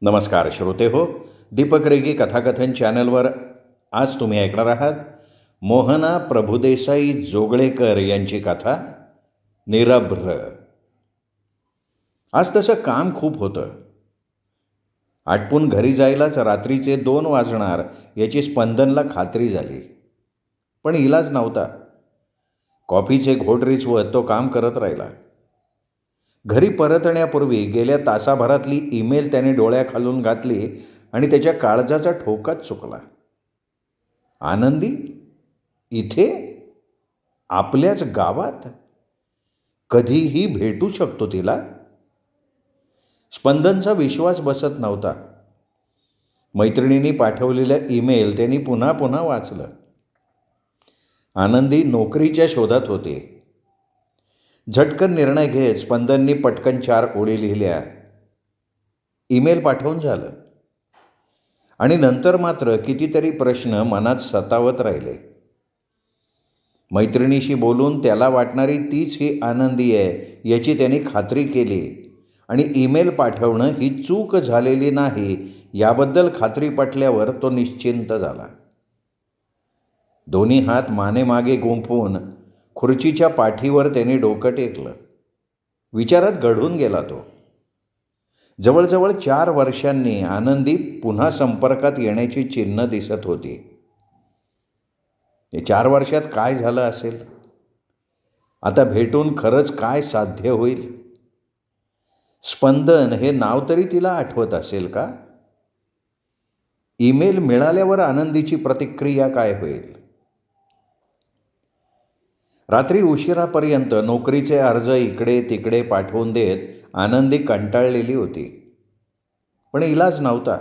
नमस्कार श्रोते हो. दीपक रेगी कथाकथन चॅनलवर आज तुम्ही ऐकणार आहात मोहना प्रभुदेसाई जोगळेकर यांची कथा निरभ्र. आज तसं काम खूप होतं. आटपून घरी जायलाच रात्रीचे 2 वाजणार याची स्पंदनला खात्री झाली. पण इलाज नव्हता. कॉफीचे घोट रिचवत तो काम करत राहिला. घरी परतण्यापूर्वी गेल्या तासाभरातली ईमेल त्याने डोळ्याखालून घातली आणि त्याच्या काळजाचा ठोकाच चुकला. आनंदी इथे, आपल्याच गावात, कधीही भेटू शकतो तिला. स्पंदनचा विश्वास बसत नव्हता. मैत्रिणींनी पाठवलेलं ईमेल त्यांनी पुन्हा पुन्हा वाचलं. आनंदी नोकरीच्या शोधात होते. झटकन निर्णय घेत स्पंदननी पटकन 4 ओळी लिहिल्या. ईमेल पाठवून झालं. आणि नंतर मात्र कितीतरी प्रश्न मनात सतावत राहिले. मैत्रिणीशी बोलून त्याला वाटणारी तीच ही आनंदी आहे याची त्यांनी खात्री केली आणि ईमेल पाठवणं ही चूक झालेली नाही याबद्दल खात्री पटल्यावर तो निश्चिंत झाला. दोन्ही हात मानेमागे गुंफून खुर्चीच्या पाठीवर त्याने डोकं टेकलं. विचारात गढून गेला तो. जवळजवळ 4 वर्षांनी आनंदी पुन्हा संपर्कात येण्याची चिन्ह दिसत होती. या 4 वर्षात काय झालं असेल? आता भेटून खरंच काय साध्य होईल? स्पंदन हे नाव तरी तिला आठवत असेल का? ईमेल मिळाल्यावर आनंदीची प्रतिक्रिया काय होईल? रात्री उशिरापर्यंत नोकरीचे अर्ज इकडे तिकडे पाठवून देत आनंदी कंटाळलेली होती. पण इलाज नव्हता.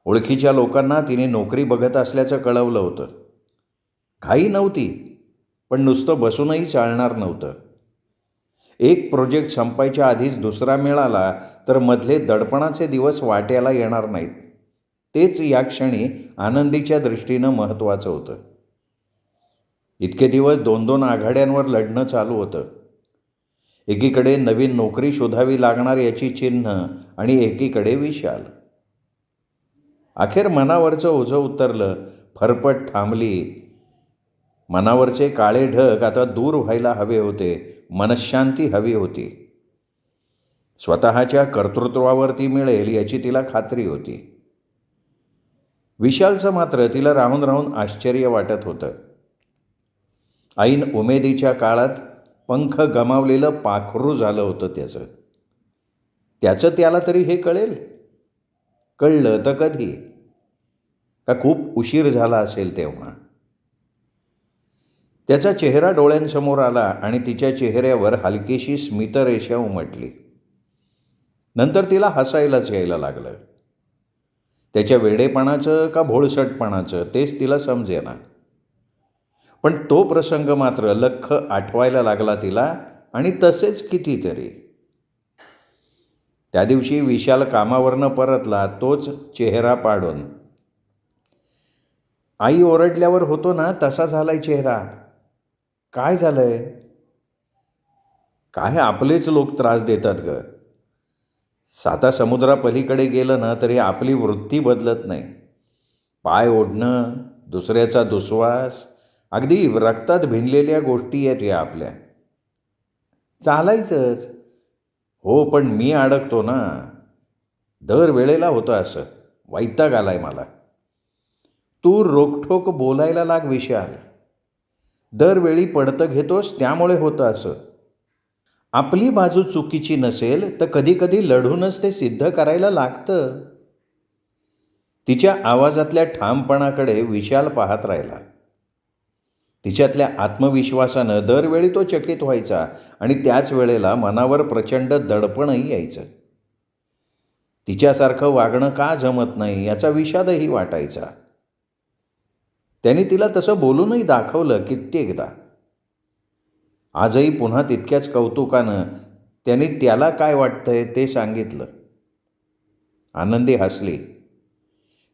ओळखीच्या लोकांना तिने नोकरी बघत असल्याचं कळवलं होतं. घाई नव्हती, पण नुसतं बसूनही चालणार नव्हतं. एक प्रोजेक्ट संपायच्या आधीच दुसरा मिळाला तर मधले दडपणाचे दिवस वाट्याला येणार नाहीत. तेच या क्षणी आनंदीच्या दृष्टीनं महत्त्वाचं होतं. इतके दिवस 2-2 आघाड्यांवर लढणं चालू होतं. एकीकडे नवीन नोकरी शोधावी लागणार याची चिन्ह आणि एकीकडे विशाल. अखेर मनावरचं ओझं उतरलं. फरफट थांबली. मनावरचे काळे ढग आता दूर व्हायला हवे होते. मनःशांती हवी होती. स्वतःच्या कर्तृत्वावर ती मिळेल याची तिला खात्री होती. विशालचं मात्र तिला राहून राहून आश्चर्य वाटत होतं. ऐन उमेदीच्या काळात पंख गमावलेलं पाखरू झालं होतं त्याचं त्याला तरी हे कळेल? कळलं तर कधी? का खूप उशीर झाला असेल तेव्हा? त्याचा चेहरा डोळ्यांसमोर आला आणि तिच्या चेहऱ्यावर हलकीशी स्मितरेषा उमटली. नंतर तिला हसायलाच यायला लागलं. त्याच्या वेडेपणाचं का भोळसटपणाचं तेच तिला समजेना. पण तो प्रसंग मात्र लख्ख आठवायला लागला तिला आणि तसेच कितीतरी. त्या दिवशी विशाल कामावरनं परतला तोच चेहरा पाडून. आई ओरडल्यावर होतो ना तसा झालाय चेहरा. काय झालंय? काय आपलेच लोक त्रास देतात ग. साता समुद्रापलीकडे गेलं ना तरी आपली वृत्ती बदलत नाही. पाय ओढणं, दुसऱ्याचा दुस्वास, अगदी रक्तात भिनलेल्या गोष्टी आहेत या आपल्या. चालायचंच. हो, पण मी अडकतो ना. दर वेळेला होतं असं. वैताग आलाय मला. तू रोकठोक बोलायला लाग विशाल. दरवेळी पडतं घेतोस त्यामुळे होतं असं. आपली बाजू चुकीची नसेल तर कधी कधी लढूनच ते सिद्ध करायला लागतं. तिच्या आवाजातल्या ठामपणाकडे विशाल पाहत राहिला. तिच्यातल्या आत्मविश्वासानं दरवेळी तो चकित व्हायचा आणि त्याच वेळेला मनावर प्रचंड दडपणही यायचं. तिच्यासारखं वागणं का जमत नाही याचा विषादही वाटायचा. त्याने तिला तसं बोलूनही दाखवलं कित्येकदा. आजही पुन्हा तितक्याच कौतुकानं त्याने त्याला काय वाटतंय ते सांगितलं. आनंदी हसली.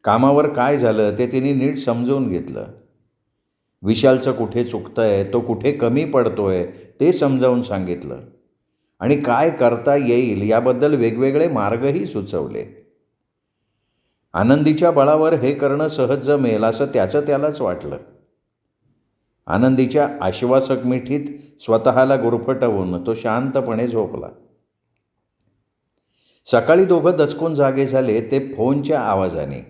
कामावर काय झालं ते तिने नीट समजून घेतलं. विशालचं कुठे चुकतंय, तो कुठे कमी पडतोय ते समजावून सांगितलं आणि काय करता येईल याबद्दल वेगवेगळे मार्गही सुचवले. आनंदीच्या बळावर हे करणं सहज जमेल असं त्याचं त्यालाच वाटलं. आनंदीच्या आश्वासक मिठीत स्वतःला गुरफटवून तो शांतपणे झोपला. सकाळी दोघं दचकून जागे झाले ते फोनच्या आवाजाने.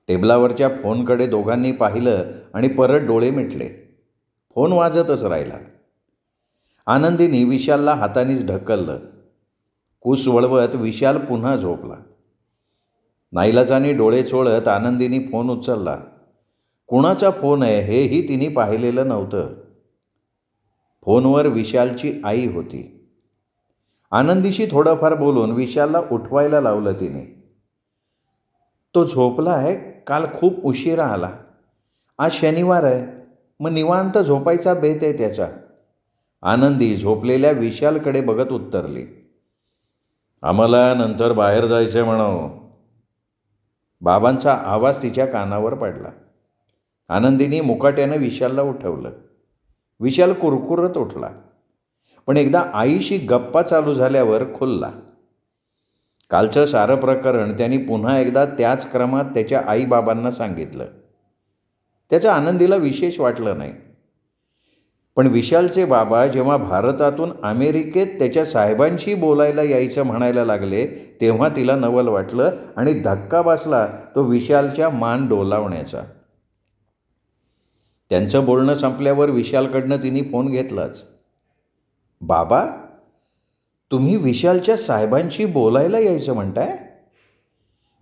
टेबलावरच्या फोनकडे दोघांनी पाहिलं आणि परत डोळे मिटले. फोन वाजतच राहिला. आनंदीने विशालला हातानेच ढकललं. कुस वळवत विशाल पुन्हा झोपला. नाईलाजाने डोळे चोळत आनंदीने फोन उचलला. कुणाचा फोन आहे हेही तिने पाहिलेलं नव्हतं. फोनवर विशालची आई होती. आनंदीशी थोडंफार बोलून विशालला उठवायला लावलं तिने. तो झोपला आहे, काल खूप उशिरा आला. आज शनिवार आहे, मग निवांत झोपायचा बेत आहे त्याचा. आनंदी झोपलेल्या विशालकडे बघत उत्तरली. आम्हाला नंतर बाहेर जायचं म्हणावं. बाबांचा आवाज तिच्या कानावर पडला. आनंदीने मुकाट्यानं विशालला उठवलं. विशाल कुरकुरत उठला, पण एकदा आईशी गप्पा चालू झाल्यावर खुलला. कालचं सारं प्रकरण त्यांनी पुन्हा एकदा त्याच क्रमात त्याच्या आईबाबांना सांगितलं. त्याचं आनंदीला विशेष वाटलं नाही. पण विशालचे बाबा जेव्हा भारतातून अमेरिकेत त्याच्या साहेबांशी बोलायला यायचं म्हणायला लागले तेव्हा तिला नवल वाटलं आणि धक्का बसला तो विशालच्या मान डोलावण्याचा. त्यांचं बोलणं संपल्यावर विशालकडनं तिने फोन घेतलाच. बाबा, तुम्ही विशालच्या साहेबांशी बोलायला यायचं म्हणताय?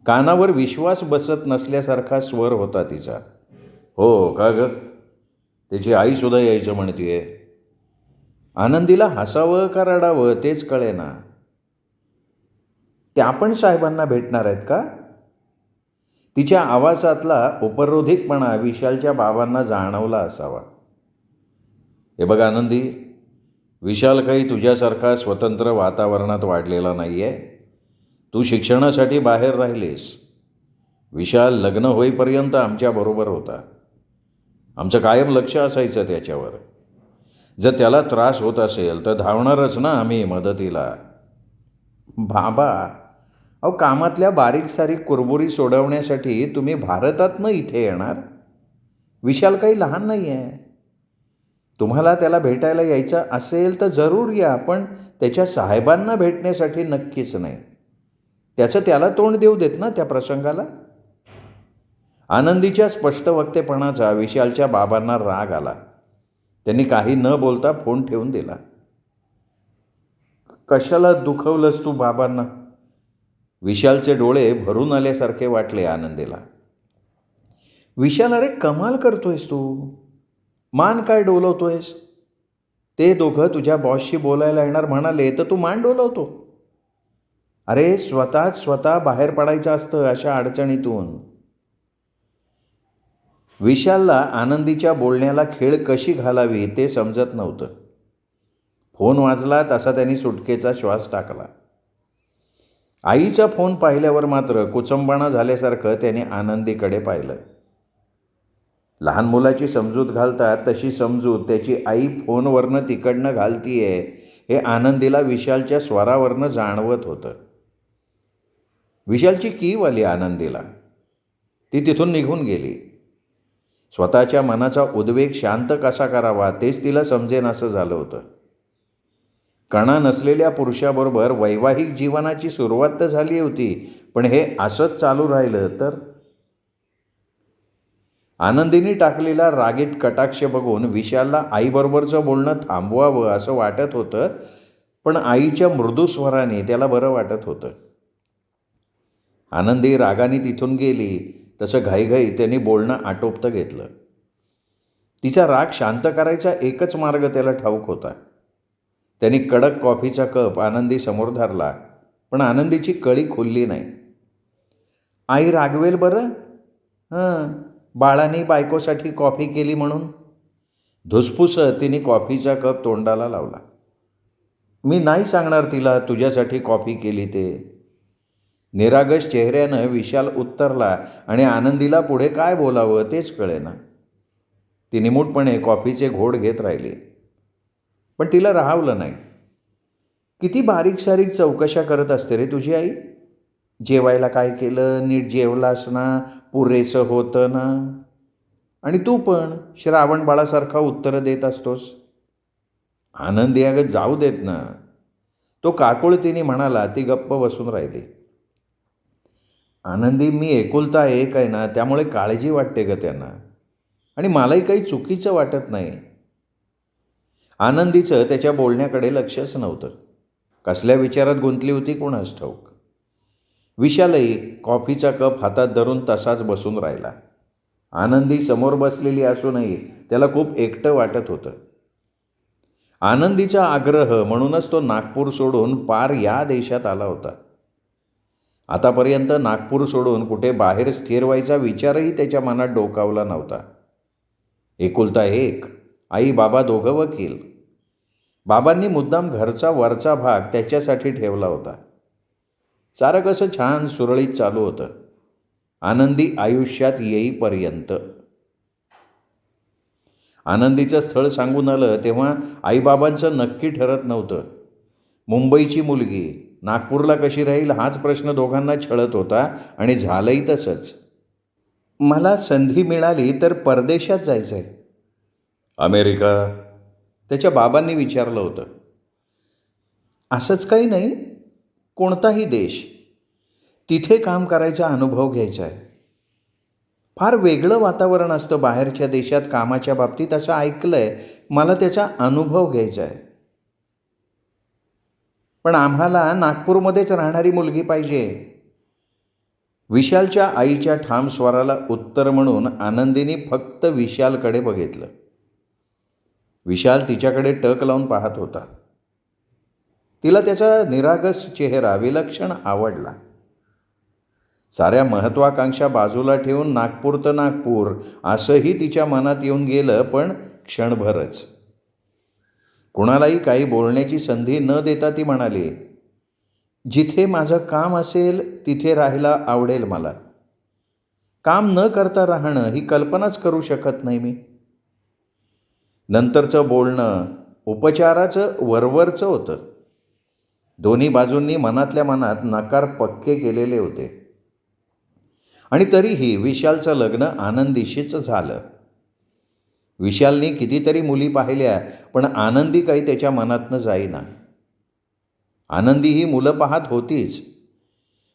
कानावर विश्वास बसत नसल्यासारखा स्वर होता तिचा. हो का ग, त्याची आईसुद्धा यायचं म्हणतीये. आनंदीला हसावं का रडावं तेच कळेना. त्या पण साहेबांना भेटणार आहेत का? तिच्या आवाजातला उपरोधिकपणा विशालच्या बाबांना जाणवला असावा. हे बघ आनंदी, विशाल काही तुझ्यासारखा स्वतंत्र वातावरणात वाढलेला नाही आहे. तू शिक्षणासाठी बाहेर राहिलीस. विशाल लग्न होईपर्यंत आमच्याबरोबर होता. आमचं कायम लक्ष असायचं त्याच्यावर. जर त्याला त्रास होत असेल तर धावणारच ना आम्ही मदतीला. बाबा, अहो कामातल्या बारीक सारीक कुरबुरी सोडवण्यासाठी तुम्ही भारतातनं इथे येणार? विशाल काही लहान नाही आहे. तुम्हाला त्याला भेटायला यायचं असेल तर जरूर या, पण त्याच्या साहेबांना भेटण्यासाठी नक्कीच नाही. त्याचं त्याला तोंड देऊ देत ना त्या प्रसंगाला. आनंदीच्या स्पष्ट वक्तेपणाचा विशालच्या बाबांना राग आला. त्यांनी काही न बोलता फोन ठेवून दिला. कशाला दुखवलंस तू बाबांना? विशालचे डोळे भरून आल्यासारखे वाटले आनंदीला. विशाल, अरे कमाल करतोयस तू. मान काय डोलवतोयस? ते दोघं तुझ्या बॉसशी बोलायला येणार म्हणाले तर तू मान डोलवतो? अरे स्वतः बाहेर पडायचं असतं अशा अडचणीतून. विशालला आनंदीच्या बोलण्याला खीळ कशी घालावी ते समजत नव्हतं. फोन वाजला तसा त्यांनी सुटकेचा श्वास टाकला. आईचा फोन पाहिल्यावर मात्र कुचंबणा झाल्यासारखं त्याने आनंदीकडे पाहिलं. लहान मुलाची समजूत घालतात तशी समजूत त्याची आई फोनवरनं तिकडनं घालतीये हे आनंदीला विशालच्या स्वरावरनं जाणवत होतं. विशालची कीव आली आनंदीला. ती तिथून निघून गेली. स्वतःच्या मनाचा उद्वेग शांत कसा करावा तेच तिला समजेन असं झालं होतं. कणा नसलेल्या पुरुषाबरोबर वैवाहिक जीवनाची सुरुवात तर झाली होती, पण हे असंच चालू राहिलं तर? आनंदीने टाकलेला रागीट कटाक्ष बघून विशालला आईबरोबरचं बोलणं थांबवावं असं वाटत होतं, पण आईच्या मृदू स्वराने त्याला बरं वाटत होतं. आनंदी रागाने तिथून गेली तसं घाईघाई त्यांनी बोलणं आटोपतं घेतलं. तिचा राग शांत करायचा एकच मार्ग त्याला ठाऊक होता. त्यांनी कडक कॉफीचा कप आनंदी समोर धरला, पण आनंदीची कळी खुलली नाही. आई रागवेल बरं. बाळाने बायकोसाठी कॉफी केली म्हणून. धुसफुसत तिने कॉफीचा कप तोंडाला लावला. मी नाही सांगणार तिला तुझ्यासाठी कॉफी केली ते. निरागस चेहऱ्यानं विशाल उत्तरला आणि आनंदीला पुढे काय बोलावं तेच कळेना. ती निमूटपणे कॉफीचे घोट घेत राहिली, पण तिला राहावलं नाही. किती बारीक सारीक चौकशा करत असते रे तुझी आई. जेवायला काय केलं, नीट जेवलास ना, पुरेसं होतं ना. आणि तू पण श्रावण बाळासारखा उत्तरं देत असतोस. आनंदी अगं जाऊ देत ना. तो काकुळतीने म्हणाला. ती गप्प बसून राहिली. आनंदी, मी एकुलता एक आहे ना, त्यामुळे काळजी वाटते ग त्यांना. आणि मलाही काही चुकीचं वाटत नाही. आनंदीचं त्याच्या बोलण्याकडे लक्षच नव्हतं. कसल्या विचारात गुंतली होती कोणास ठाऊक. विशालही कॉफीचा कप हातात धरून तसाच बसून राहिला. आनंदी समोर बसलेली असूनही त्याला खूप एकटं वाटत होतं. आनंदीचा आग्रह म्हणूनच तो नागपूर सोडून पार या देशात आला होता. आतापर्यंत नागपूर सोडून कुठे बाहेर स्थिर व्हायचा विचारही त्याच्या मनात डोकावला नव्हता. एकुलता एक, आई बाबा दोघं वकील. बाबांनी मुद्दाम घरचा वरचा भाग त्याच्यासाठी ठेवला होता. सारं कसं छान सुरळीत चालू होतं, आनंदी आयुष्यात येईपर्यंत. आनंदीचं स्थळ सांगून आलं तेव्हा आईबाबांचं नक्की ठरत नव्हतं. मुंबईची मुलगी नागपूरला कशी राहील हाच प्रश्न दोघांना छळत होता. आणि झालंही तसंच. मला संधी मिळाली तर परदेशात जायचं आहे. अमेरिका? त्याच्या बाबांनी विचारलं होतं. असंच काही नाही, कोणताही देश. तिथे काम करायचा अनुभव घ्यायचा आहे. फार वेगळं वातावरण असतं बाहेरच्या देशात कामाच्या बाबतीत असं ऐकलं आहे. मला त्याचा अनुभव घ्यायचा आहे. पण आम्हाला नागपूरमध्येच राहणारी मुलगी पाहिजे. विशालच्या आईच्या ठाम स्वराला उत्तर म्हणून आनंदीने फक्त विशालकडे बघितलं. विशाल तिच्याकडे टक लावून पाहत होता. तिला त्याचा निरागस चेहरा विलक्षण आवडला. साऱ्या महत्त्वाकांक्षा बाजूला ठेवून नागपूर तर नागपूर असंही तिच्या मनात येऊन गेलं, पण क्षणभरच. कुणालाही काही बोलण्याची संधी न देता ती म्हणाली, जिथे माझं काम असेल तिथे राहायला आवडेल मला. काम न करता राहणं ही कल्पनाच करू शकत नाही मी. नंतरचं बोलणं उपचाराचं वरवरचं होतं. दोन्ही बाजूंनी मनातल्या मनात नकार पक्के केलेले होते. आणि तरीही विशालचं लग्न आनंदीशीच झालं. विशालने कितीतरी मुली पाहिल्या, पण आनंदी काही त्याच्या मनातनं जाईना. आनंदी ही मुलं पाहत होतीच.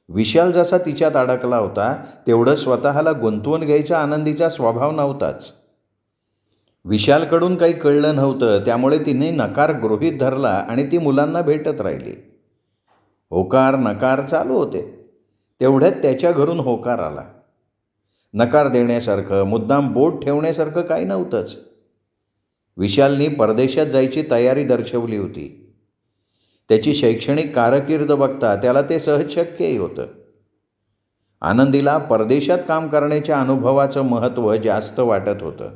विशाल जसा तिच्यात अडकला होता तेवढं स्वतःला गुंतवून घ्यायचा आनंदीचा स्वभाव नव्हताच. विशालकडून काही कळलं नव्हतं, त्यामुळे तिने नकार गृहीत धरला आणि ती मुलांना भेटत राहिली. होकार नकार चालू होते. तेवढ्यात त्याच्या घरून होकार आला. नकार देण्यासारखं, मुद्दाम बोट ठेवण्यासारखं काही नव्हतंच. विशालनी परदेशात जायची तयारी दर्शवली होती. त्याची शैक्षणिक कारकीर्द बघता त्याला ते सहज शक्यही होतं. आनंदीला परदेशात काम करण्याच्या अनुभवाचं महत्त्व जास्त वाटत होतं.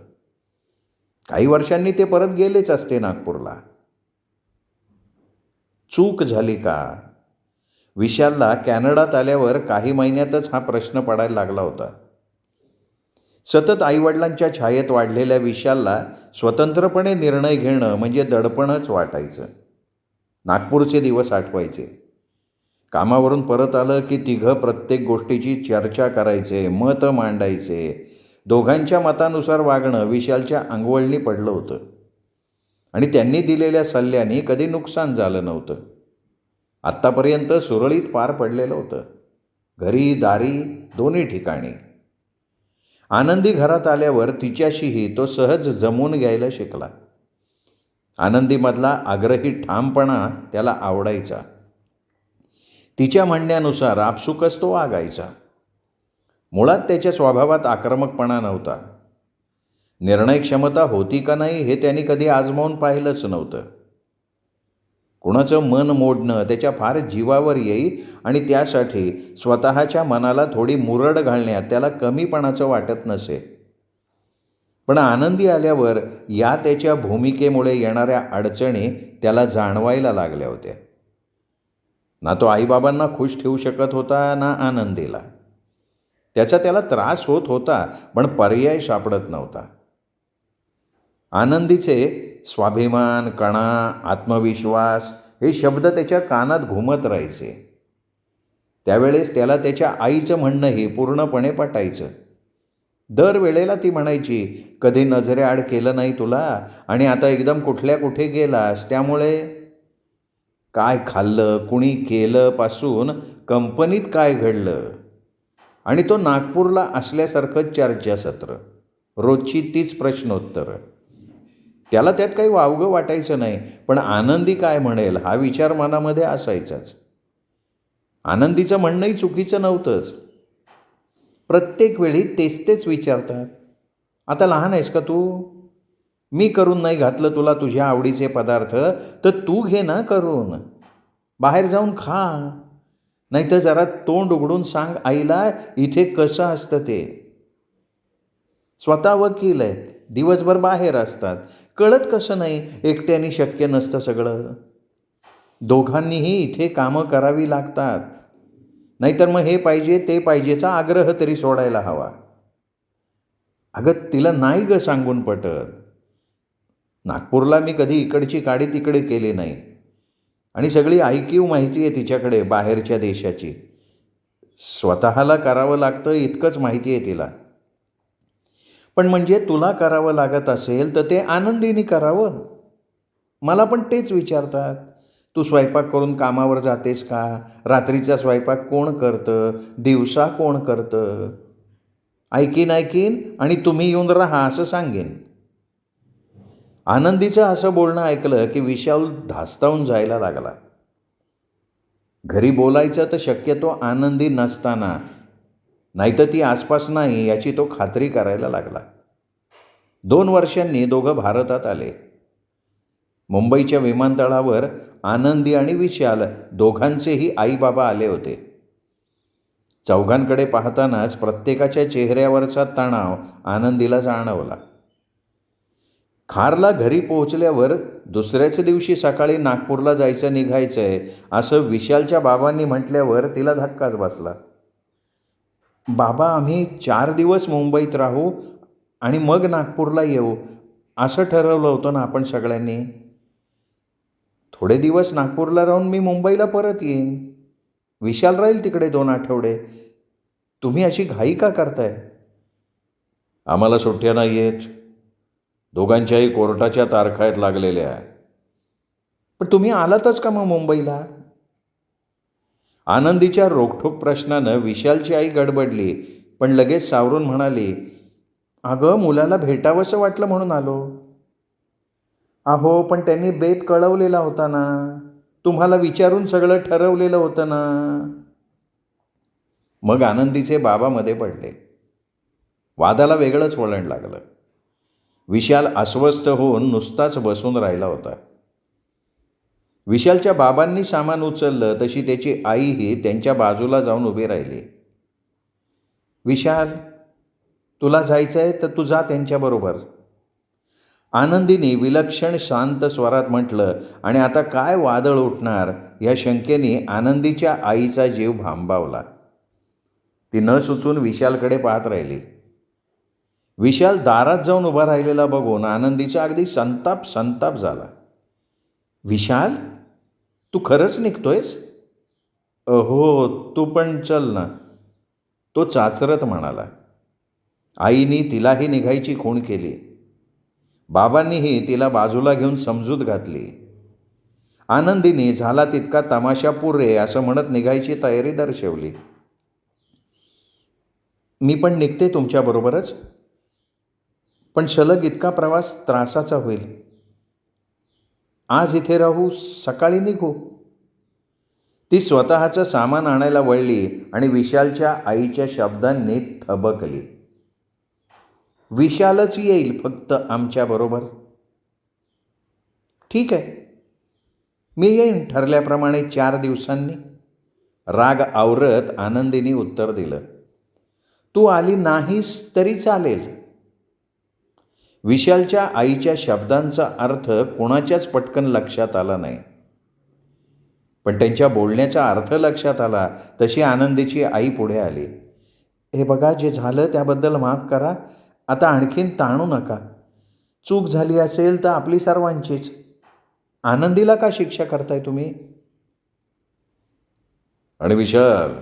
काही वर्षांनी ते परत गेलेच असते नागपूरला. चूक झाली का? विशालला कॅनडात आल्यावर काही महिन्यातच हा प्रश्न पडायला लागला होता. सतत आईवडिलांच्या छायेत वाढलेल्या विशालला स्वतंत्रपणे निर्णय घेणं म्हणजे दडपणच वाटायचं. नागपूरचे दिवस आठवायचे. कामावरून परत आलं की तिघं प्रत्येक गोष्टीची चर्चा करायचे, मतं मांडायचे. दोघांच्या मतानुसार वागणं विशालच्या अंगवळणी पडलं होतं. आणि त्यांनी दिलेल्या सल्ल्याने कधी नुकसान झालं नव्हतं. आत्तापर्यंत सुरळीत पार पडलेलं होतं, घरी दारी दोन्ही ठिकाणी. आनंदी घरात आल्यावर तिच्याशीही तो सहज जमून घ्यायला शिकला. आनंदीमधला आग्रही ठामपणा त्याला आवडायचा. तिच्या म्हणण्यानुसार आपसुकच तो वागायचा. मुळात त्याच्या स्वभावात आक्रमकपणा नव्हता. निर्णय क्षमता होती का नाही हे त्यांनी कधी आजमावून पाहिलंच नव्हतं. कुणाचं मन मोडणं त्याच्या फार जीवावर येई आणि त्यासाठी स्वतःच्या मनाला थोडी मुरड घालण्यात त्याला कमीपणाचं वाटत नसे. पण आनंदी आल्यावर या त्याच्या भूमिकेमुळे येणाऱ्या अडचणी त्याला जाणवायला लागल्या होत्या. ना तो आईबाबांना खुश ठेवू शकत होता, ना आनंदीला. त्याचा त्याला त्रास होत होता, पण पर्याय सापडत नव्हता. आनंदीचे स्वाभिमान, कणा, आत्मविश्वास हे शब्द त्याच्या कानात घुमत राहायचे. त्यावेळेस त्याला त्याच्या आईचं म्हणणंही पूर्णपणे पटायचं. दरवेळेला ती म्हणायची, कधी नजरेआड केलं नाही तुला आणि आता एकदम कुठल्या कुठे गेलास. त्यामुळे काय खाल्लं, कुणी केलं पासून कंपनीत काय घडलं आणि तो नागपूरला असल्यासारखं चर्चासत्र. रोजची तीच प्रश्नोत्तरं. त्याला त्यात काही वावगं वाटायचं नाही, पण आनंदी काय म्हणेल हा विचार मनामध्ये असायचाच. आनंदीचं म्हणणंही चुकीचं नव्हतंच. प्रत्येक वेळी तेच तेच विचारतात. आता लहान आहेस का तू? मी करून नाही घातलं तुला तुझ्या आवडीचे पदार्थ तर तू घे ना करून. बाहेर जाऊन खा. नाहीतर जरा तोंड उघडून सांग आईला इथे कसं असतं ते. स्वतः वकील आहेत, दिवसभर बाहेर असतात. कळत कसं नाही एकट्याने शक्य नसतं सगळं. दोघांनीही इथे कामं करावी लागतात. नाहीतर मग हे पाहिजे ते पाहिजेचा आग्रह तरी सोडायला हवा. अगं तिला नाही ग सांगून पटत. नागपूरला मी कधी इकडची काडी तिकडे केली नाही आणि सगळी ऐकीव माहिती आहे तिच्याकडे बाहेरच्या देशाची. स्वतःला करावं लागतं इतकंच माहिती आहे तिला. पण म्हणजे तुला करावं लागत असेल तर ते आनंदीने करावं. मला पण तेच विचारतात, तू स्वयंपाक करून कामावर जातेस का? रात्रीचा स्वयंपाक कोण करतं? दिवसा कोण करतं? ऐकीन आणि तुम्ही येऊन राहा असं सांगेन. आनंदीचं असं बोलणं ऐकलं की विशाल धास्तावून जायला लागला. घरी बोलायचं तर शक्यतो आनंदी नसताना, नाहीतर ती आसपास नाही याची तो खात्री करायला लागला. 2 वर्षांनी दोघं भारतात आले. मुंबईच्या विमानतळावर आनंदी आणि विशाल दोघांचेही आईबाबा आले होते. चौघांकडे पाहतानाच प्रत्येकाच्या चेहऱ्यावरचा तणाव आनंदीला जाणवला. खारला घरी पोहोचल्यावर दुसऱ्याच दिवशी सकाळी नागपूरला जायचं निघायचंय असं विशालच्या बाबांनी म्हटल्यावर तिला धक्काच बसला. बाबा आम्ही 4 दिवस मुंबईत राहू आणि मग नागपूरला येऊ असं ठरवलं होतं ना आपण सगळ्यांनी. थोडे दिवस नागपूरला राहून मी मुंबईला परत येईन. विशाल राहील तिकडे 2 आठवडे. तुम्ही अशी घाई का करताय? आम्हाला सुट्ट्या नाही आहेत. दोघांच्याही कोर्टाच्या तारखा आहेत लागलेल्या. पण तुम्ही आलातच का मग मुंबईला? आनंदीच्या रोखठोक प्रश्नानं विशालची आई गडबडली, पण लगेच सावरून म्हणाली, अगं मुलाला भेटावंसं वाटलं म्हणून आलो. अहो पण त्यांनी बेत कळवलेला होता ना. तुम्हाला विचारून सगळं ठरवलेलं होतं ना. मग आनंदीचे बाबा मध्ये पडले. वादाला वेगळंच वळण लागलं. विशाल अस्वस्थ होऊन नुसताच बसून राहिला होता. विशालच्या बाबांनी सामान उचललं तशी त्याची आईही त्यांच्या बाजूला जाऊन उभी राहिली. विशाल, तुला जायचं आहे तर तू जा त्यांच्याबरोबर. आनंदीने विलक्षण शांत स्वरात म्हटलं आणि आता काय वादळ उठणार या शंकेने आनंदीच्या आईचा जीव भांबावला. ती न सुचून विशालकडे पाहत राहिली. विशाल दारात जाऊन उभा राहिलेला बघून आनंदीचा अगदी संताप झाला. विशाल, तू खरंच निघतोयस? हो, तू पण चल ना, तो चाचरत म्हणाला. आईनी तिलाही निघायची खूण केली. बाबांनीही तिला बाजूला घेऊन समजूत घातली. आनंदीने झाला तितका तमाशा पुरे असं म्हणत निघायची तयारी दर्शवली. मी पण निघते तुमच्याबरोबरच, पण सलग इतका प्रवास त्रासाचा होईल. आज इथे राहू, सकाळी निघू. ती स्वतःचं सामान आणायला वळली आणि विशालच्या आईच्या शब्दांनी थबकली. विशालच येईल फक्त आमच्याबरोबर. ठीक आहे, मी येईन ठरल्याप्रमाणे 4 दिवसांनी. राग आवरत आनंदीने उत्तर दिलं. तू आली नाहीस तरी चालेल. विशालच्या आईच्या शब्दांचा अर्थ कोणाच्याच पटकन लक्षात आला नाही, पण त्यांच्या बोलण्याचा अर्थ लक्षात आला तशी आनंदीची आई पुढे आली. हे बघा, जे झालं त्याबद्दल माफ करा. आता आणखीन ताणू नका. चूक झाली असेल तर आपली सर्वांचीच. आनंदीला का शिक्षा करताय तुम्ही? आणि विशाल,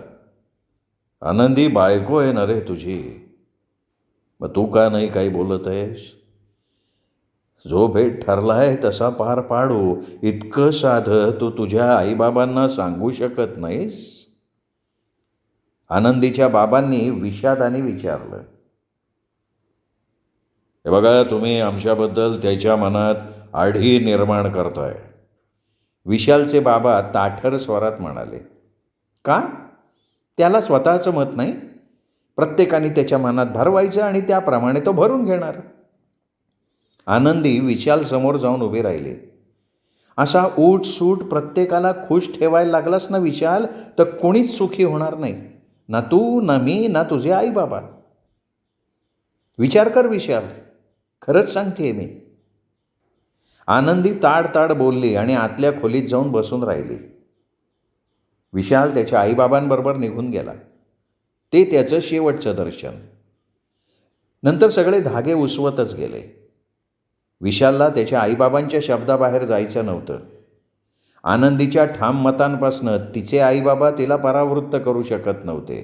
आनंदी बायको आहे ना रे तुझी. मग तू का नाही काही बोलत आहेस? जो भेद ठरला आहे तसा पार पाडू इतकं साधं तू तुझ्या आईबाबांना सांगू शकत नाहीस? आनंदीच्या बाबांनी विषादाने विचारलं. हे बघा, तुम्ही आमच्याबद्दल त्याच्या मनात आढी निर्माण करताय, विशालचे बाबा ताठर स्वरात म्हणाले. का? त्याला स्वतःचं मत नाही? प्रत्येकाने त्याच्या मनात भरवायचं आणि त्याप्रमाणे तो भरून घेणार. आनंदी विशाल समोर जाऊन उभी राहिली. असा सूट प्रत्येकाला खुश ठेवायला लागलास ना विशाल, तर कोणीच सुखी होणार नाही. ना तू, ना मी, ना तुझे आई बाबा. विचार कर विशाल, खरंच सांगते मी. आनंदी ताड बोलली आणि आतल्या खोलीत जाऊन बसून राहिली. विशाल त्याच्या आईबाबांबरोबर निघून गेला. ते त्याचं शेवटचं दर्शन. नंतर सगळे धागे उसवतच गेले. विशालला त्याच्या आईबाबांच्या शब्दाबाहेर जायचं नव्हतं. आनंदीच्या ठाम मतांपासनं तिचे आईबाबा तिला परावृत्त करू शकत नव्हते.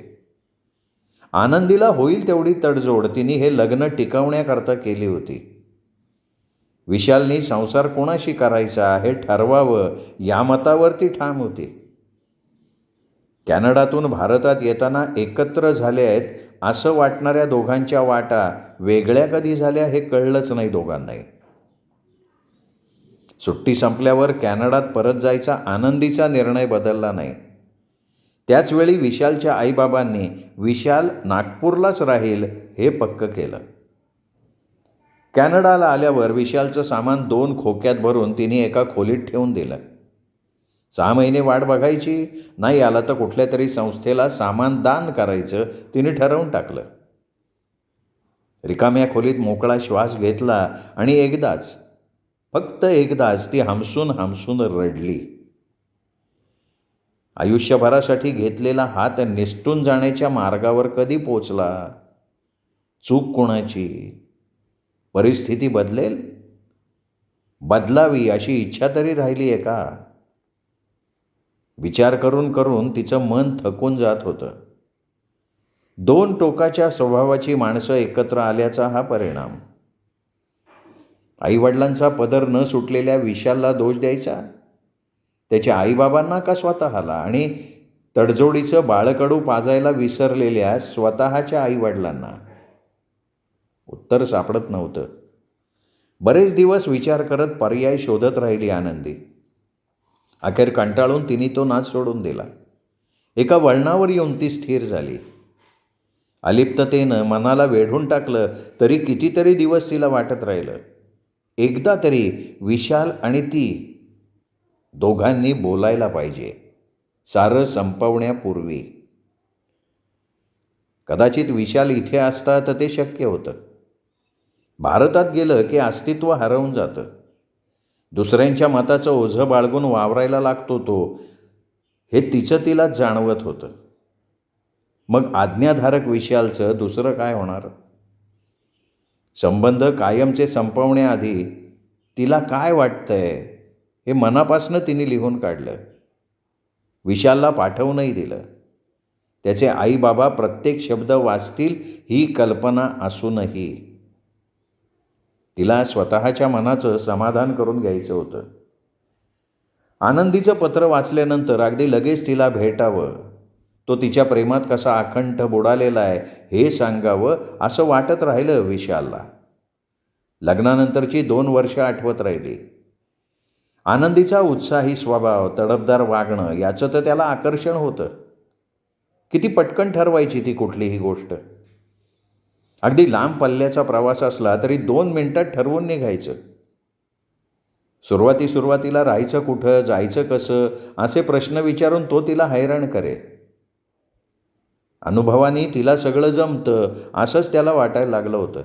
आनंदीला होईल तेवढी तडजोड तिने हे लग्न टिकवण्याकरता केली होती. विशालनी संसार कोणाशी करायचा हे ठरवावं या मतावर ती ठाम होती. कॅनडातून भारतात येताना एकत्र झाले आहेत असं वाटणाऱ्या दोघांच्या वाटा वेगळ्या कधी झाल्या हे कळलंच नाही दोघांनाही. सुट्टी संपल्यावर कॅनडात परत जायचा आनंदीचा निर्णय बदलला नाही. त्याचवेळी विशालच्या आईबाबांनी विशाल नागपूरलाच राहील हे पक्क केलं. कॅनडाला आल्यावर विशालचं सामान 2 खोक्यात भरून तिने एका खोलीत ठेवून दिलं. 6 महिने वाट बघायची, नाही आला तर कुठल्या तरी संस्थेला सामान दान करायचं तिने ठरवून टाकलं. रिकाम्या खोलीत मोकळा श्वास घेतला आणि एकदाच, फक्त एकदाच ती हमसून रडली. आयुष्यभरासाठी घेतलेला हात निसटून जाण्याच्या मार्गावर कधी पोचला? चूक कोणाची? परिस्थिती बदलेल, बदलावी अशी इच्छा तरी राहिली आहे का? विचार करून तिचं मन थकून जात होतं. 2 टोकाच्या स्वभावाची माणसं एकत्र आल्याचा हा परिणाम. आईवडिलांचा पदर न सुटलेल्या विशालला दोष द्यायचा, त्याच्या आईबाबांना का स्वतःला? आणि तडजोडीचं बाळकडू पाजायला विसरलेल्या स्वतःच्या आईवडिलांना? उत्तर सापडत नव्हतं. बरेच दिवस विचार करत पर्याय शोधत राहिली आनंदी. अखेर कंटाळून तिने तो नाच सोडून दिला. एका वळणावर येऊन ती स्थिर झाली. अलिप्ततेनं मनाला वेढून टाकलं तरी कितीतरी दिवस तिला वाटत राहिलं, एकदा तरी विशाल आणि ती दोघांनी बोलायला पाहिजे, सारं संपवण्यापूर्वी. कदाचित विशाल इथे असता तर ते शक्य होतं. भारतात गेलं की अस्तित्व हरवून जातं. दुसऱ्यांच्या मताचं ओझं बाळगून वावरायला लागतो तो, हे तिचं तिलाच जाणवत होतं. मग आज्ञाधारक विशालचं दुसरं काय होणार? संबंध कायमचे संपवण्याआधी तिला काय वाटतंय हे मनापासनं तिने लिहून काढलं. विशालला पाठवूनही दिलं. त्याचे आईबाबा प्रत्येक शब्द वाचतील ही कल्पना असूनही तिला स्वतःच्या मनाचं समाधान करून घ्यायचं होतं. आनंदीचं पत्र वाचल्यानंतर अगदी लगेच तिला भेटावं, तो तिच्या प्रेमात कसा अखंड बुडालेला आहे हे सांगावं असं वाटत राहिलं विशालला. लग्नानंतरची 2 वर्ष आठवत राहिली. आनंदीचा उत्साही स्वभाव, तडफदार वागणं याचं तर त्याला आकर्षण होतं. किती पटकन ठरवायची ती कुठलीही गोष्ट. अगदी लांब पल्ल्याचा प्रवास असला तरी 2 मिनिटात ठरवून निघायचं. सुरुवातीला राहायचं कुठं, जायचं कसं असे प्रश्न विचारून तो तिला हैराण करे. अनुभवाने तिला सगळं जमतं असंच त्याला वाटायला लागलं होतं.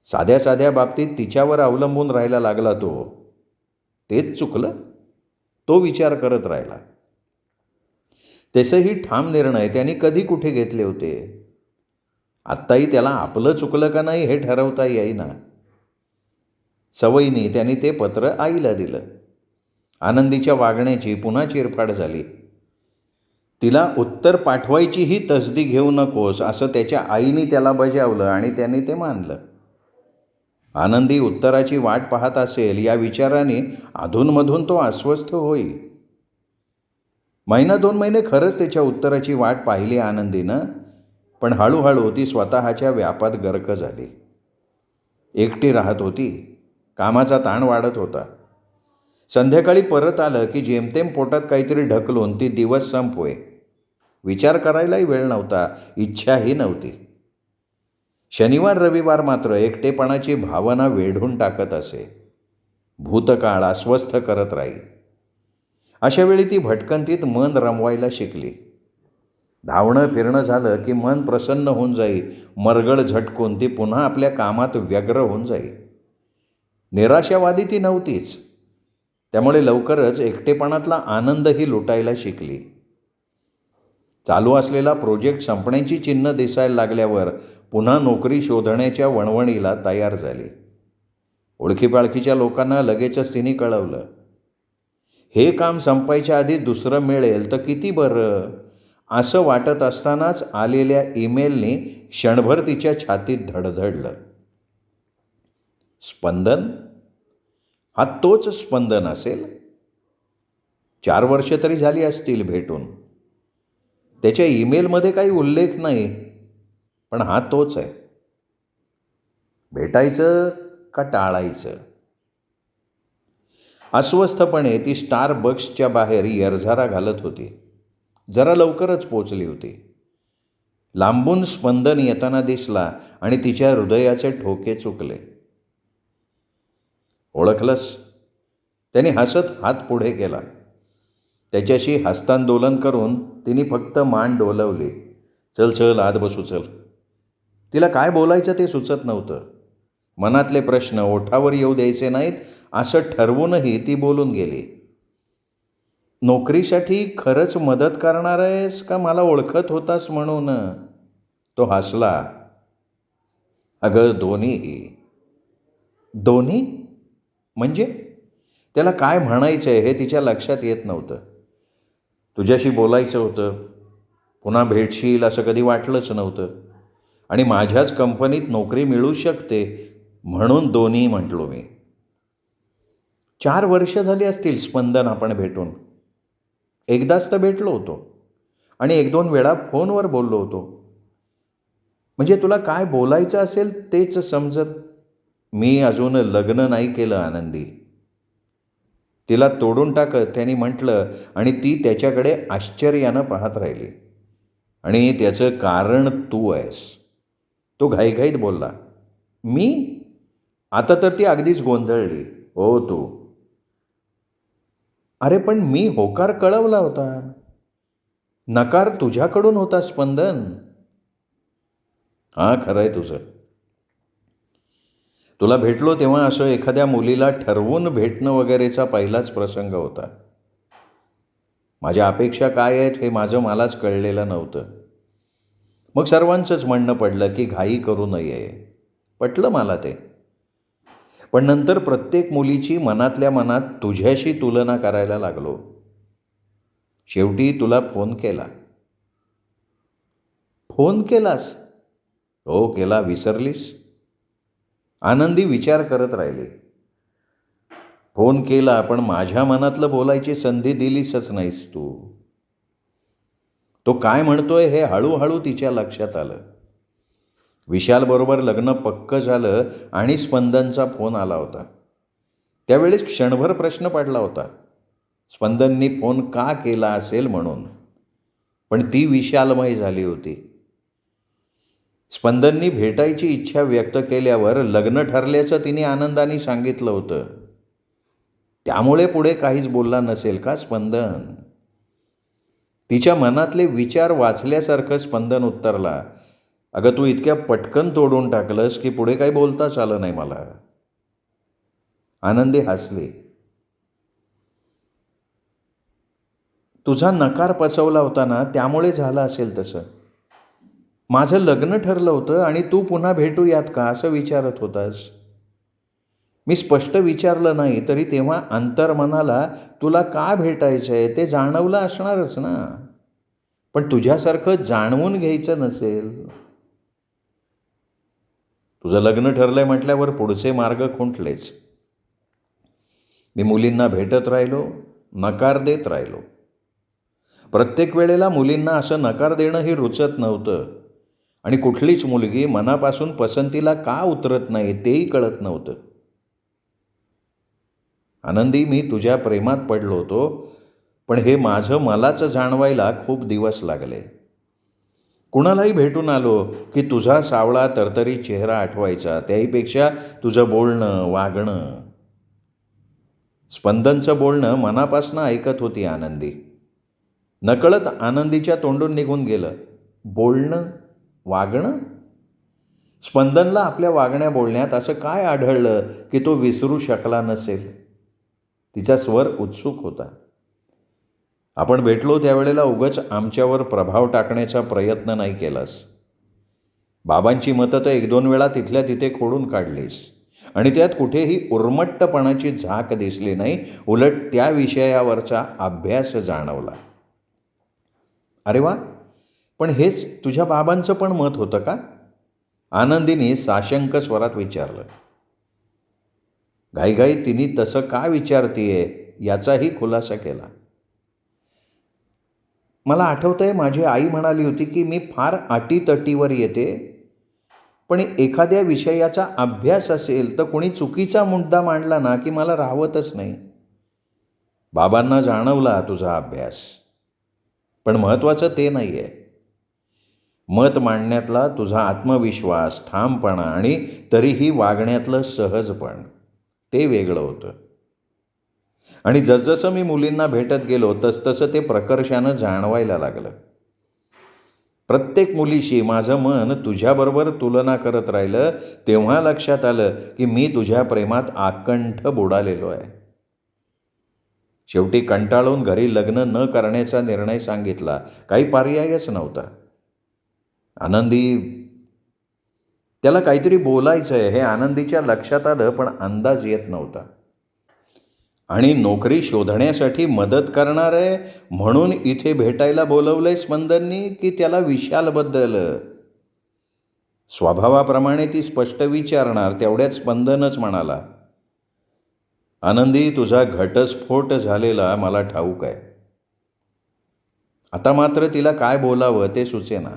साध्या बाबतीत तिच्यावर अवलंबून राहायला लागला तो. तेच चुकलं? तो विचार करत राहिला. तसेही ठाम निर्णय त्याने कधी कुठे घेतले होते? आत्ताही त्याला आपलं चुकलं का नाही हे ठरवता येईना. सवयीने त्याने ते पत्र आईला दिलं. आनंदीच्या वागण्याची पुन्हा चिरफाड झाली. तिला उत्तर पाठवायचीही तसदी घेऊ नकोस असं त्याच्या आईने त्याला बजावलं आणि त्याने ते मानलं. आनंदी उत्तराची वाट पाहत असेल या विचाराने अधूनमधून तो अस्वस्थ होई. 1-2 महिने खरंच त्याच्या उत्तराची वाट पाहिली आनंदीनं, पण हळूहळू ती स्वतःच्या व्यापात गर्क झाली. एकटी राहत होती. कामाचा ताण वाढत होता. संध्याकाळी परत आलं की जेमतेम पोटात काहीतरी ढकलून ती दिवस संपवे. विचार करायलाही वेळ नव्हता, इच्छाही नव्हती. शनिवार रविवार मात्र एकटेपणाची भावना वेढून टाकत असे. भूतकाळ अस्वस्थ करत राही. अशावेळी ती भटकंतीत मन रमवायला शिकली. धावणं फिरणं झालं की मन प्रसन्न होऊन जाई. मरगळ झटकून ती पुन्हा आपल्या कामात व्यग्र होऊन जाई. निराशावादी ती नव्हतीच. त्यामुळे लवकरच एकटेपणातला आनंदही लुटायला शिकली. चालू असलेला प्रोजेक्ट संपण्याची चिन्ह दिसायला लागल्यावर पुन्हा नोकरी शोधण्याच्या वणवणीला तयार झाली. ओळखीपाळखीच्या लोकांना लगेचच तिने कळवलं. हे काम संपायच्या आधी दुसरं मिळेल तर किती बरं असं वाटत असतानाच आलेल्या ईमेलने क्षणभर तिच्या छातीत धडधडलं. स्पंदन? हा तोच स्पंदन असेल. 4 वर्ष तरी झाली असतील भेटून. त्याच्या ईमेलमध्ये काही उल्लेख नाही, पण हा तोच आहे. भेटायचं का टाळायचं? अस्वस्थपणे ती स्टारबक्सच्या बाहेर यरझारा घालत होती. जरा लवकरच पोचली होती. लांबून स्पंदन येताना दिसला आणि तिच्या हृदयाचे ठोके चुकले. ओळखलंस? त्याने हसत हात पुढे केला. त्याच्याशी हस्तांदोलन करून तिने फक्त मान डोलवली. चल चल आत बसू चल. तिला काय बोलायचं ते सुचत नव्हतं. मनातले प्रश्न ओठावर येऊ द्यायचे नाहीत असं ठरवूनही ती बोलून गेली. नोकरीसाठी खरंच मदत करणार आहेस का मला ओळखत होतास म्हणून? तो हसला. अगं दोन्हीही. दोन्ही? म्हणजे? त्याला काय म्हणायचं आहे हे तिच्या लक्षात येत नव्हतं. तुझ्याशी बोलायचं होतं. पुन्हा भेटशील असं कधी वाटलंच नव्हतं. आणि माझ्याच कंपनीत नोकरी मिळू शकते म्हणून दोन्ही म्हटलो मी. 4 वर्ष झाली असतील स्पंदन आपण भेटून. एकदाच तर भेटलो होतो आणि 1-2 वेळा फोनवर बोललो होतो. म्हणजे तुला काय बोलायचं असेल तेच समजत. मी अजून लग्न नाही केलं आनंदी. तिला तोडून टाकत त्यांनी म्हटलं आणि ती त्याच्याकडे आश्चर्यानं पाहत राहिली. आणि त्याचं कारण तू आहेस. तो घाईघाईत बोलला. मी? आता तर ती अगदीच गोंधळली. हो तू. अरे पण मी होकार कळवला होता. नकार तुझ्याकडून होता स्पंदन. हां खरं आहे तुझं. तुला भेटलो तेव्हा असं एखाद्या मुलीला ठरवून भेटणं वगैरेचा पहिलाच प्रसंग होता. माझ्या अपेक्षा काय आहेत हे माझं मलाच कळलेलं नव्हतं. मग सर्वांचंच म्हणणं पडलं की घाई करू नये. पटलं मला ते. पण नंतर प्रत्येक मुलीची मनातल्या मनात तुझ्याशी तुलना करायला लागलो. शेवटी तुला फोन केला. फोन केलास? हो केला. विसरलीस? आनंदी विचार करत राहिली. फोन केला पण माझ्या मनातलं बोलायची संधी दिलीसच नाहीस तू. तो काय म्हणतोय हे हळूहळू तिच्या लक्षात आलं. विशालबरोबर लग्न पक्क झालं आणि स्पंदनचा फोन आला होता. त्यावेळेस क्षणभर प्रश्न पडला होता. स्पंदननी फोन का केला असेल म्हणून. पण ती विशालमय झाली होती. स्पंदननी भेटायची इच्छा व्यक्त केल्यावर लग्न ठरल्याचं तिने आनंदाने सांगितलं होतं. त्यामुळे पुढे काहीच बोलला नसेल का स्पंदन? तिच्या मनातले विचार वाचल्यासारखं स्पंदन उत्तरला. अगं तू इतक्या पटकन तोडून टाकलंस की पुढे काही बोलताच आलं नाही मला. आनंदी हसली. तुझा नकार पचवला होता ना त्यामुळे झालं असेल तसं. माझं लग्न ठरलं होतं आणि तू पुन्हा भेटूयात का असं विचारत होतास. मी स्पष्ट विचारलं नाही तरी तेव्हा अंतर्मनाला तुला का भेटायचं आहे ते जाणवलं असणारच ना. पण तुझ्यासारखं जाणवून घ्यायचं नसेल. तुझं लग्न ठरलंय म्हटल्यावर पुढचे मार्ग खुंटलेच. मी मुलींना भेटत राहिलो, नकार देत राहिलो. प्रत्येक वेळेला मुलींना असं नकार देणं ही रुचत नव्हतं आणि कुठलीच मुलगी मनापासून पसंतीला का उतरत नाही तेही कळत नव्हतं. आनंदी, मी तुझ्या प्रेमात पडलो होतो, पण हे माझं मलाच जाणवायला खूप दिवस लागले. कुणालाही भेटून आलो की तुझा सावळा तरतरी चेहरा आठवायचा. त्याहीपेक्षा तुझं बोलणं, वागणं. स्पंदनचं बोलणं मनापासनं ऐकत होती आनंदी. नकळत आनंदीच्या तोंडून निघून गेलं, बोलणं, वागणं. स्पंदनला आपल्या वागण्या बोलण्यात असं काय आढळलं की तो विसरू शकला नसेल. तिचा स्वर उत्सुक होता. आपण भेटलो त्यावेळेला उगाच आमच्यावर प्रभाव टाकण्याचा प्रयत्न नाही केलास. बाबांची मतं तर 1-2 वेळा तिथल्या तिथे खोडून काढलीस आणि त्यात कुठेही उर्मट्टपणाची झाक दिसली नाही. उलट त्या विषयावरचा अभ्यास जाणवला. अरे वा, पण हेच तुझ्या बाबांचं पण मत होतं का? आनंदीने साशंक स्वरात विचारलं. घाईघाईत तिने तसं का विचारतीये याचाही खुलासा केला. मला आठवतंय, माझी आई म्हणाली होती की मी फार अटीतटीवर येते, पण एखाद्या विषयाचा अभ्यास असेल तर कोणी चुकीचा मुद्दा मांडला ना की मला राहवतच नाही. बाबांना जाणवला तुझा अभ्यास, पण महत्त्वाचं ते नाही आहे. मत मांडण्यातला तुझा आत्मविश्वास, ठामपणा आणि तरीही वागण्यातलं सहजपण, ते वेगळं होतं. आणि जसजसं मी मुलींना भेटत गेलो तसतसं ते प्रकर्षानं जाणवायला लागलं. प्रत्येक मुलीशी माझं मन तुझ्याबरोबर तुलना करत राहिलं तेव्हा लक्षात आलं की मी तुझ्या प्रेमात आकंठ बुडालेलो आहे. शेवटी कंटाळून घरी लग्न न करण्याचा निर्णय सांगितला. काही पर्यायच नव्हता. आनंदी, त्याला काहीतरी बोलायचं आहे हे आनंदीच्या लक्षात आलं, पण अंदाज येत नव्हता. आणि नोकरी शोधण्यासाठी मदत करणार आहे म्हणून इथे भेटायला बोलवलंय स्पंदननी की त्याला विशालबद्दल? स्वभावाप्रमाणे ती स्पष्ट विचारणार तेवढ्यात स्पंदनच म्हणाला, आनंदी, तुझा घटस्फोट झालेला मला ठाऊक आहे. आता मात्र तिला काय बोलावं ते सुचेना.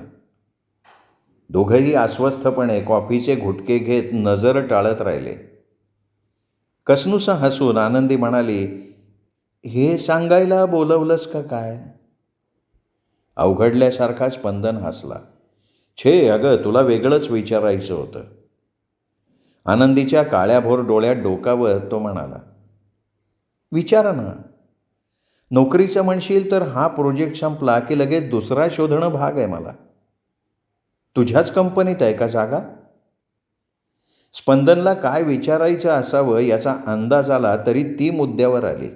दोघंही अस्वस्थपणे कॉफीचे घुटके घेत नजर टाळत राहिले. कसनुसा हसून आनंदी म्हणाली, हे सांगायला बोलवलंस का काय? अवघडल्यासारखा स्पंदन हसला. छे अगं, तुला वेगळंच विचारायचं होतं. आनंदीच्या काळ्याभोर डोळ्यात डोकावत तो म्हणाला, विचारा ना. नोकरीचं म्हणशील तर हा प्रोजेक्ट संपला की लगेच दुसरा शोधणं भाग आहे मला. तुझ्याच कंपनीत आहे का जागा? स्पंदनला काय विचारायचं असावं याचा अंदाज आला तरी ती मुद्द्यावर आली.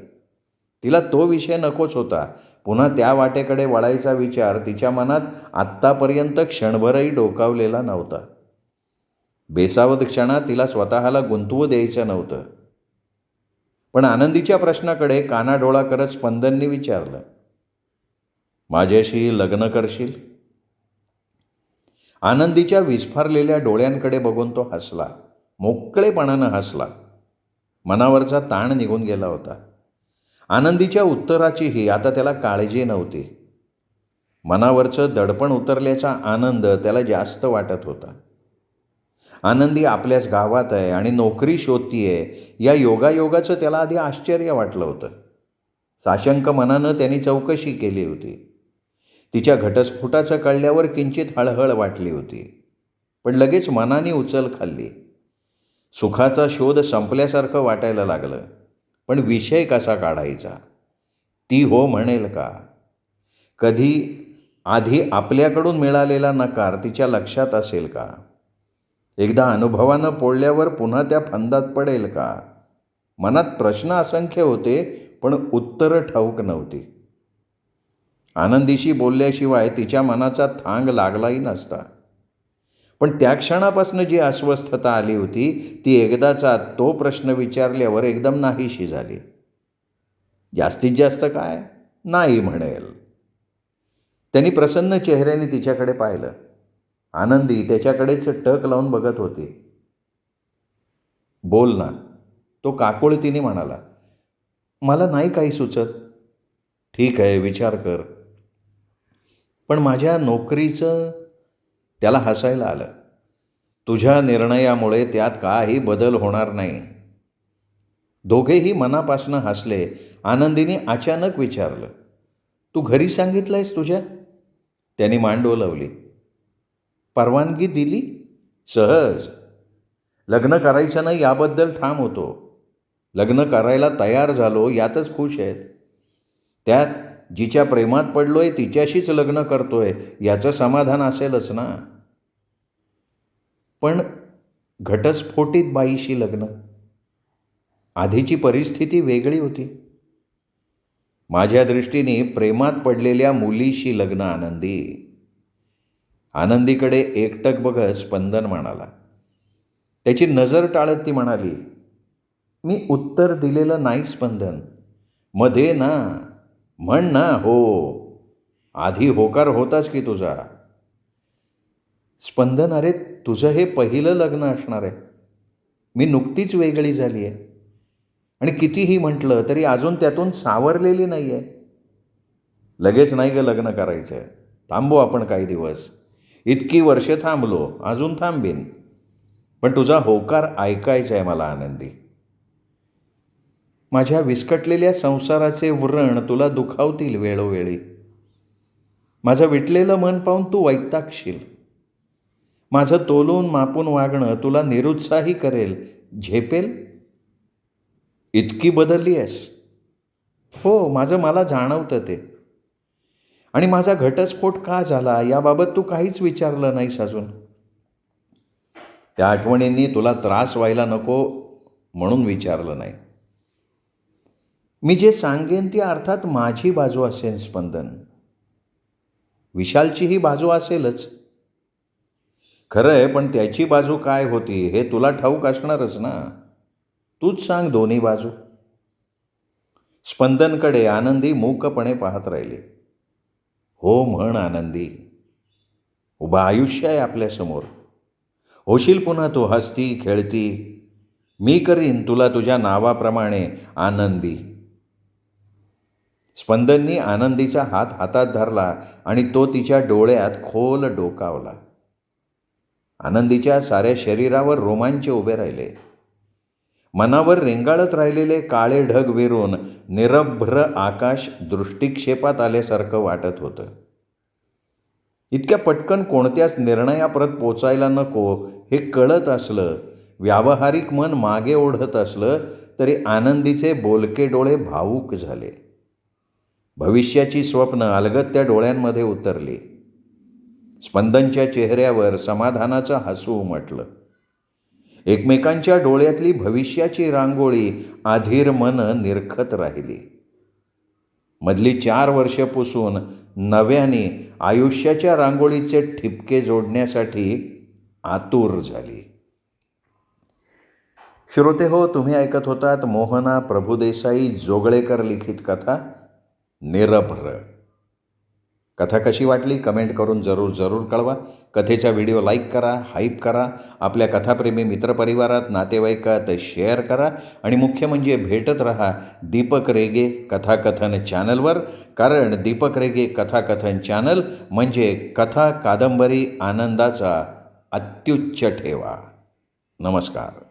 तिला तो विषय नकोच होता. पुन्हा त्या वाटेकडे वळायचा विचार तिच्या मनात आत्तापर्यंत क्षणभरही डोकावलेला नव्हता. बेसावध क्षणात तिला स्वतःला गुंतवू द्यायचं नव्हतं. पण आनंदीच्या प्रश्नाकडे कानाडोळा करत स्पंदनने विचारलं, माझ्याशी लग्न करशील? आनंदीच्या विस्फारलेल्या डोळ्यांकडे बघून तो हसला. मोकळेपणानं हसला. मनावरचा ताण निघून गेला होता. आनंदीच्या उत्तराचीही आता त्याला काळजी नव्हती. मनावरचं दडपण उतरल्याचा आनंद त्याला जास्त वाटत होता. आनंदी आपल्याच गावात आहे आणि नोकरी शोधतीये या योगायोगाचं त्याला आधी आश्चर्य वाटलं होतं. साशंक मनानं त्यांनी चौकशी केली होती. तिच्या घटस्फोटाचं कळल्यावर किंचित हळहळ वाटली होती, पण लगेच मनाने उचल खाल्ली. सुखाचा शोध संपल्यासारखं वाटायला लागलं. पण विषय कसा काढायचा? ती हो म्हणेल का? कधी आधी आपल्याकडून मिळालेला नकार तिच्या लक्षात असेल का? एकदा अनुभवानं पोळल्यावर पुन्हा त्या फंदात पडेल का? मनात प्रश्न असंख्य होते, पण उत्तरं ठाऊक नव्हती. आनंदीशी बोलल्याशिवाय तिच्या मनाचा थांग लागलाही नसता. पण त्या क्षणापासून जी अस्वस्थता आली होती ती एकदाचा तो प्रश्न विचारल्यावर एकदम नाहीशी झाली. जास्तीत जास्त काय? नाही म्हणेल. त्यांनी प्रसन्न चेहऱ्याने तिच्याकडे पाहिलं. आनंदी त्याच्याकडेच टक लावून बघत होती. बोल ना, तो काकुळतीने म्हणाला. मला नाही काही सुचत. ठीक आहे, विचार कर. पण माझ्या नोकरीचं. त्याला हसायला आलं. तुझ्या निर्णयामुळे त्यात काही बदल होणार नाही. दोघेही मनापासनं हसले. आनंदीने अचानक विचारलं, तू घरी सांगितलंयस तुझ्या? त्याने मान डोलावली. परवानगी दिली? सहज. लग्न करायचं नाही याबद्दल ठाम होतो. लग्न करायला तयार झालो यातच खुश आहेत. त्यात जिच्या प्रेमात पडलोय तिच्याशीच लग्न करतोय याचं समाधान असेलच ना. पण घटस्फोटित बाईशी लग्न. आधीची परिस्थिती वेगळी होती. माझ्या दृष्टीने प्रेमात पडलेल्या मुलीशी लग्न आनंदी. आनंदीकडे एकटक बघत स्पंदन म्हणाला. त्याची नजर टाळत ती म्हणाली, मी उत्तर दिलेलं नाही स्पंदन. मध्ये ना, म्हण ना हो. आधी होकार होताच की तुझा. स्पंदन, अरे तुझं हे पहिलं लग्न असणार आहे. मी नुकतीच वेगळी झाली आहे आणि कितीही म्हटलं तरी अजून त्यातून सावरलेली नाही आहे. लगेच नाही गं लग्न करायचं. थांबू आपण काही दिवस. इतकी वर्ष थांबलो, अजून थांबीन. पण तुझा होकार ऐकायचा आहे मला आनंदी. माझ्या विस्कटलेल्या संसाराचे व्रण तुला दुखावतील वेळोवेळी. माझं विटलेलं मन पाहून तू वैतागशील. माझं तोलून मापून वागणं तुला निरुत्साही करेल, झेपेल. इतकी बदलली आहेस? हो, माझं मला जाणवतं ते. आणि माझा घटस्फोट का झाला याबाबत तू काहीच विचारलं नाहीस अजून. त्या आठवणींनी तुला त्रास व्हायला नको म्हणून विचारलं नाही. मी जे सांगेन ती अर्थात माझी बाजू असेल स्पंदन. विशालचीही बाजू असेलच. खरं आहे, पण त्याची बाजू काय होती हे तुला ठाऊक असणारच ना. तूच सांग दोन्ही बाजू. स्पंदनकडे आनंदी मूकपणे पाहत राहिली. हो म्हण आनंदी. उभं आयुष्य आहे आपल्यासमोर. होशील पुन्हा तू हसती खेळती. मी करीन तुला तुझ्या नावाप्रमाणे आनंदी. स्पंदननी आनंदीचा हात हातात धरला आणि तो तिच्या डोळ्यात खोल डोकावला. आनंदीच्या साऱ्या शरीरावर रोमांच उभे राहिले. मनावर रेंगाळत राहिलेले काळे ढग विरून निरभ्र आकाश दृष्टिक्षेपात आल्यासारखं वाटत होतं. इतक्या पटकन कोणत्याच निर्णयाप्रत पोचायला नको हे कळत असलं, व्यावहारिक मन मागे ओढत असलं तरी आनंदीचे बोलके डोळे भावूक झाले. भविष्याची स्वप्न अलगद त्या डोळ्यांमध्ये उतरली. स्पंदनच्या चेहऱ्यावर समाधानाचं हसू उमटलं. एकमेकांच्या डोळ्यातली भविष्याची रांगोळी अधीर मन निरखत राहिली. मधली 4 वर्ष पुसून नव्याने आयुष्याच्या रांगोळीचे ठिपके जोडण्यासाठी आतुर झाली. श्रोते हो, तुम्ही ऐकत होतात मोहना प्रभुदेसाई जोगळेकर लिखित कथा निरभ्र. कथा कशी वाटली कमेंट करून जरूर कळवा. कथेचा व्हिडिओ लाईक करा, हाईप करा. आपल्या कथाप्रेमी मित्रपरिवारात, नातेवाईकात शेअर करा. आणि मुख्य म्हणजे भेटत रहा दीपक रेगे कथाकथन चॅनलवर. कारण दीपक रेगे कथाकथन चॅनल म्हणजे कथा कादंबरी आनंदाचा अत्युच्च ठेवा. नमस्कार.